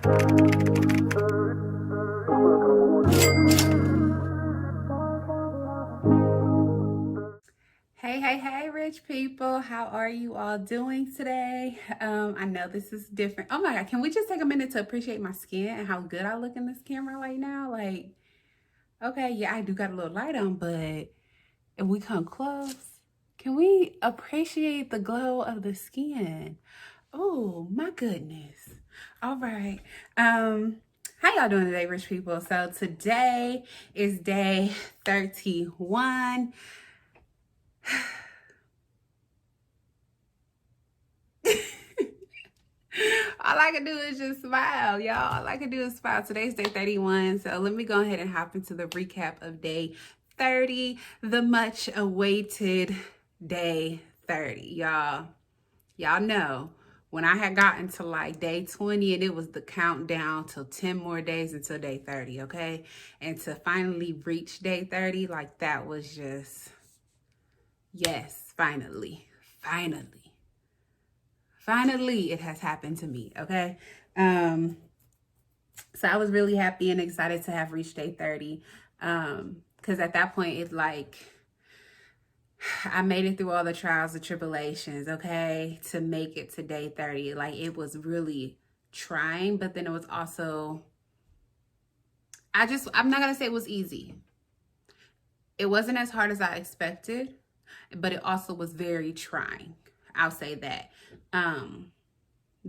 Hey, rich people. How are you all doing today? I know this is different. Oh my God, can we just take a minute to appreciate my skin and how good I look in this camera right now? Like, okay, yeah, I do got a little light on, but if we come close, can we appreciate the glow of the skin? Oh my goodness. All right. How y'all doing today, rich people? So today is day 31. All I can do is just smile, y'all. All I can do is smile. Today's day 31. So let me go ahead and hop into the recap of day 30, the much awaited day 30, y'all. Y'all know when I had gotten to like day 20 and it was the countdown till 10 more days until day 30, okay? And to finally reach day 30, like that was just, yes, finally. Finally, it has happened to me, okay? So I was really happy and excited to have reached day 30. Because at that point, it's like, I made it through all the trials and tribulations, okay, to make it to day 30. Like, it was really trying, but then it was also, I'm not going to say it was easy. It wasn't as hard as I expected, but it also was very trying. I'll say that.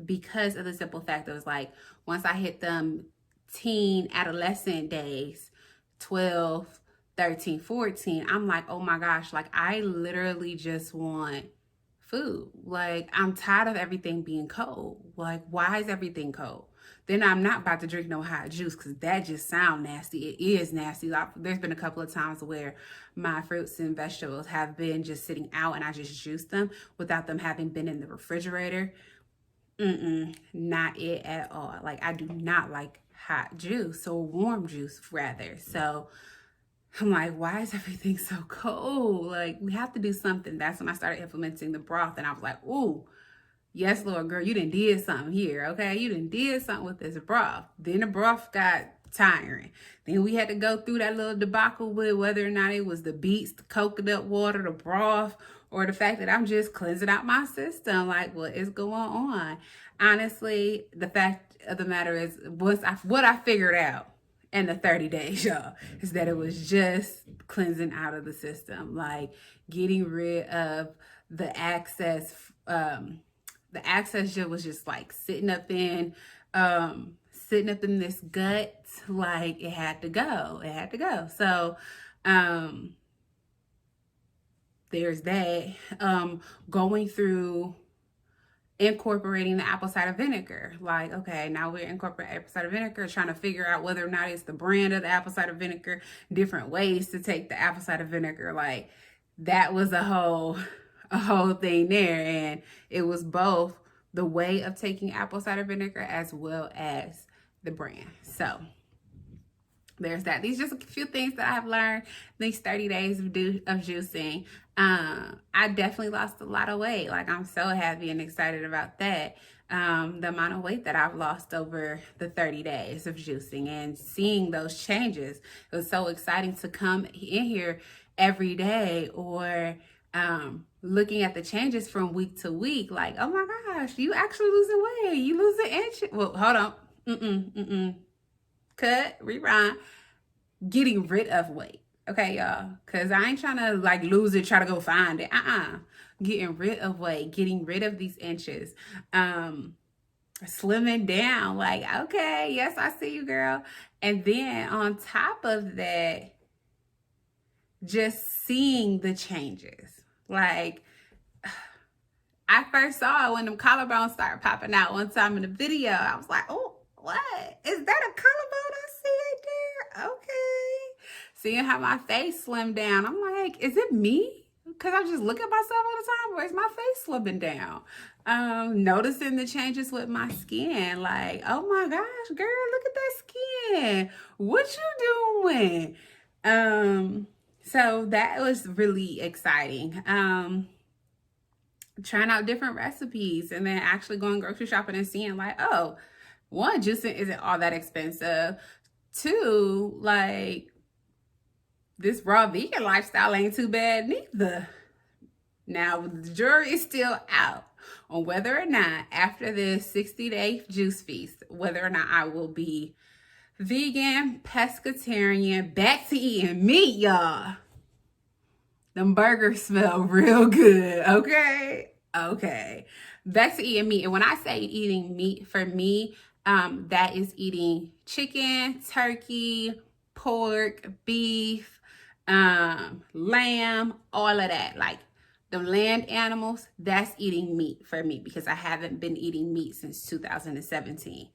Because of the simple fact that it was like, once I hit them teen adolescent days, 12, 13, 14, I'm like, oh my gosh, like I literally just want food. Like I'm tired of everything being cold. Like, why is everything cold? Then I'm not about to drink no hot juice because that just sounds nasty. It is nasty. There's been a couple of times where my fruits and vegetables have been just sitting out and I just juice them without them having been in the refrigerator. Not it at all. Like I do not like hot juice or warm juice rather. So I'm like, why is everything so cold? Like we have to do something. That's when I started implementing the broth and I was like, ooh, yes, Lord, girl, you done did something here, okay? You done did something with this broth. Then the broth got tiring. Then we had to go through that little debacle with whether or not it was the beets, the coconut water, the broth, or the fact that I'm just cleansing out my system. Like, what is going on? Honestly, the fact of the matter is, what I figured out in the 30 days, y'all, is that it was just cleansing out of the system. Like, getting rid of the excess, the access just was just like sitting up in this gut. Like it had to go. So there's that. Going through incorporating the apple cider vinegar. Like, okay, now we're incorporating apple cider vinegar, trying to figure out whether or not it's the brand of the apple cider vinegar, different ways to take the apple cider vinegar. Like that was a whole thing there. And it was both the way of taking apple cider vinegar as well as the brand. So there's that. These are just a few things that I've learned these 30 days of juicing. I definitely lost a lot of weight. Like I'm so happy and excited about that. The amount of weight that I've lost over the 30 days of juicing and seeing those changes. It was so exciting to come in here every day or looking at the changes from week to week. Like, oh my gosh, you actually losing weight. You losing inches. Well, hold on. Cut, rewind. Getting rid of weight. Okay, y'all. Because I ain't trying to like lose it, try to go find it. Getting rid of weight, getting rid of these inches. Slimming down. Like, okay, yes, I see you, girl. And then on top of that, just seeing the changes. Like, I first saw it when them collarbones started popping out one time in the video. I was like, oh, what? Is that a collarbone I see right there? Okay. Seeing how my face slimmed down. I'm like, is it me? Because I just look at myself all the time. Where's my face slimming down? Noticing the changes with my skin. Like, oh my gosh, girl, look at that skin. What you doing? So that was really exciting. Trying out different recipes and then actually going grocery shopping and seeing like, oh, one, juicing isn't all that expensive. Two, like, this raw vegan lifestyle ain't too bad neither. Now, the jury is still out on whether or not after this 60-day juice feast, whether or not I will be vegan, pescatarian, back to eating meat, y'all. Them burgers smell real good, okay? Okay. Back to eating meat. And when I say eating meat, for me, that is eating chicken, turkey, pork, beef, lamb, all of that. Like, the land animals, that's eating meat for me because I haven't been eating meat since 2017.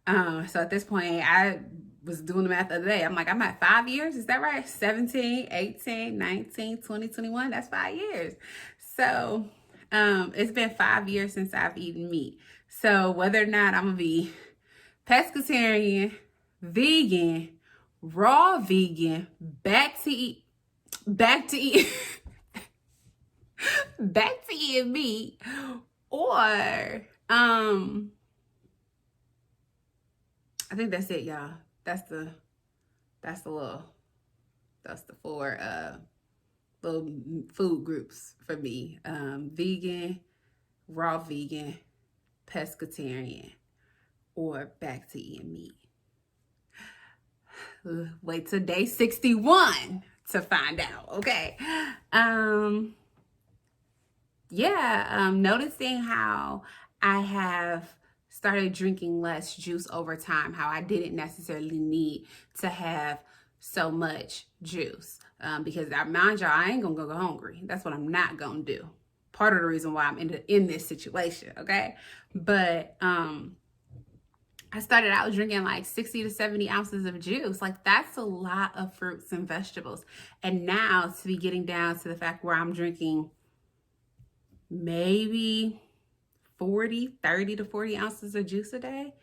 So at this point, I was doing the math the other day. I'm like, I'm at 5 years. Is that right? 17, 18, 19, 20, 21. That's 5 years. So it's been 5 years since I've eaten meat. So whether or not I'm going to be pescatarian, vegan, raw vegan, back to eat, back to eating meat, or I think that's it, y'all. That's the four little food groups for me. Vegan, raw vegan, pescatarian, or back to eating meat. Wait till day 61 to find out, okay? Noticing how I have started drinking less juice over time, how I didn't necessarily need to have so much juice. Because mind y'all, I ain't gonna go hungry. That's what I'm not gonna do. Part of the reason why I'm in this situation, okay? But I started out drinking like 60 to 70 ounces of juice. Like, that's a lot of fruits and vegetables. And now to be getting down to the fact where I'm drinking maybe 30 to 40 ounces of juice a day,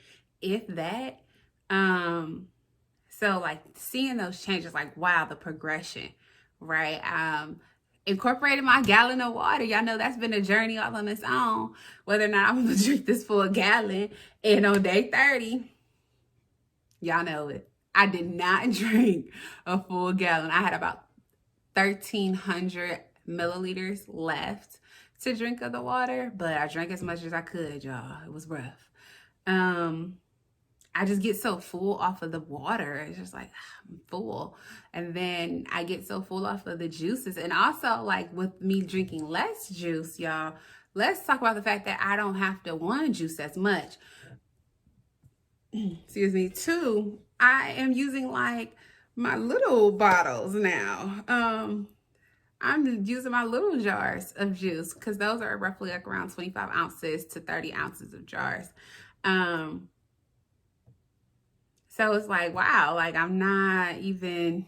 if that. So like seeing those changes, like, wow, the progression, right? Incorporating my gallon of water. Y'all know that's been a journey all on its own, whether or not I'm gonna drink this full gallon. And on day 30, y'all know it, I did not drink a full gallon. I had about 1,300 milliliters left to drink of the water, but I drank as much as I could, y'all. It was rough. I just get so full off of the water. It's just like, I'm full. And then I get so full off of the juices. And also, like, with me drinking less juice, y'all, let's talk about the fact that I don't have to, one, juice as much. Excuse me. Two, I am using like my little bottles now. I'm using my little jars of juice because those are roughly like around 25 ounces to 30 ounces of jars. So it's like, wow, like I'm not even,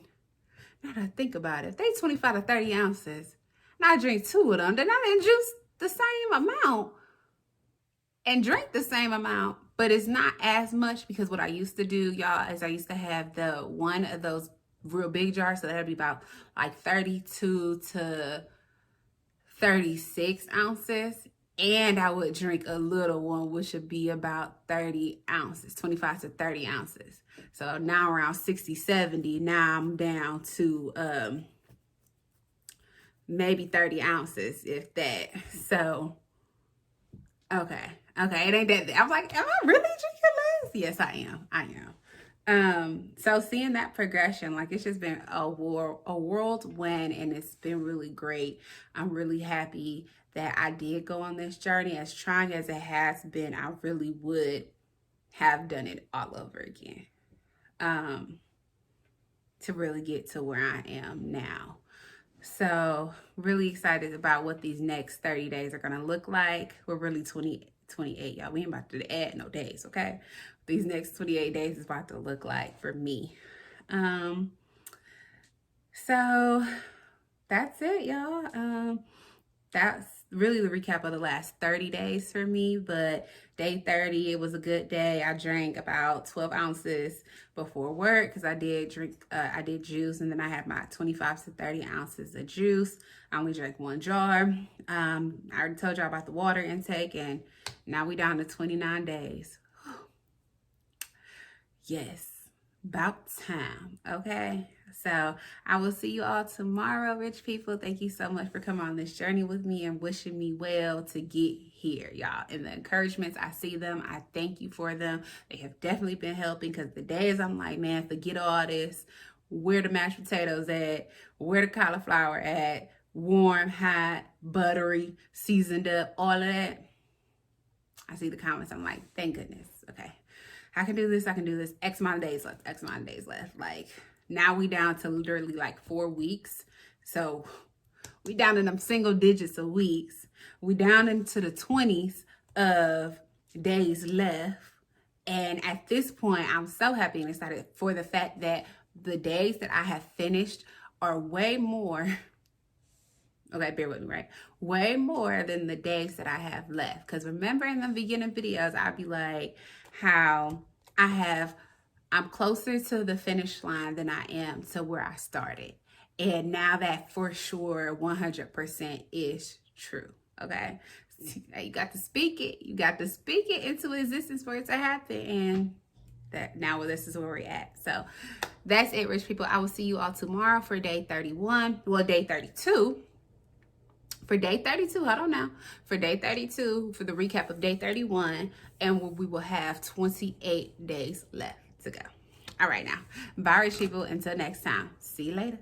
now that I think about it, if they 25 to 30 ounces and I drink 2 of them, then I didn't juice the same amount and drink the same amount, but it's not as much because what I used to do, y'all, is I used to have the one of those real big jars, so that'd be about like 32 to 36 ounces, and I would drink a little one, which would be about 30 ounces, 25 to 30 ounces. So now around 60, 70, now I'm down to maybe 30 ounces, if that. So okay, it ain't that. I'm like, am I really drinking less? Yes, I am. So seeing that progression, like, it's just been a whirlwind, and it's been really great. I'm really happy that I did go on this journey. As trying as it has been, I really would have done it all over again, to really get to where I am now. So really excited about what these next 30 days are going to look like. We're really 28, y'all. We ain't about to add no days, okay? These next 28 days is about to look like for me. So that's it, y'all. That's really the recap of the last 30 days for me, but day 30, it was a good day. I drank about 12 ounces before work because I did juice, and then I had my 25 to 30 ounces of juice. I only drank 1 jar. I already told y'all about the water intake, and now we down to 29 days. Yes, about time. Okay. So I will see you all tomorrow, rich people. Thank you so much for coming on this journey with me and wishing me well to get here, y'all. And the encouragements, I see them. I thank you for them. They have definitely been helping, because the days I'm like, man, forget all this. Where the mashed potatoes at? Where the cauliflower at? Warm, hot, buttery, seasoned up, all of that. I see the comments. I'm like, thank goodness. Okay. I can do this. I can do this. X amount of days left. X amount of days left. Like, now we down to literally like 4 weeks. So we down in them single digits of weeks. We down into the 20s of days left. And at this point, I'm so happy and excited for the fact that the days that I have finished are way more. Okay, bear with me, right? Way more than the days that I have left. Because remember in the beginning videos, I'd be like, how I'm closer to the finish line than I am to where I started. And now that for sure 100% is true. Okay. You got to speak it. You got to speak it into existence for it to happen. And that now this is where we're at. So that's it, rich people. I will see you all tomorrow for day 31. Well, day 32. For day 32, I don't know. For day 32, for the recap of day 31, and we will have 28 days left to go. All right, now. Bye, rich people. Until next time. See you later.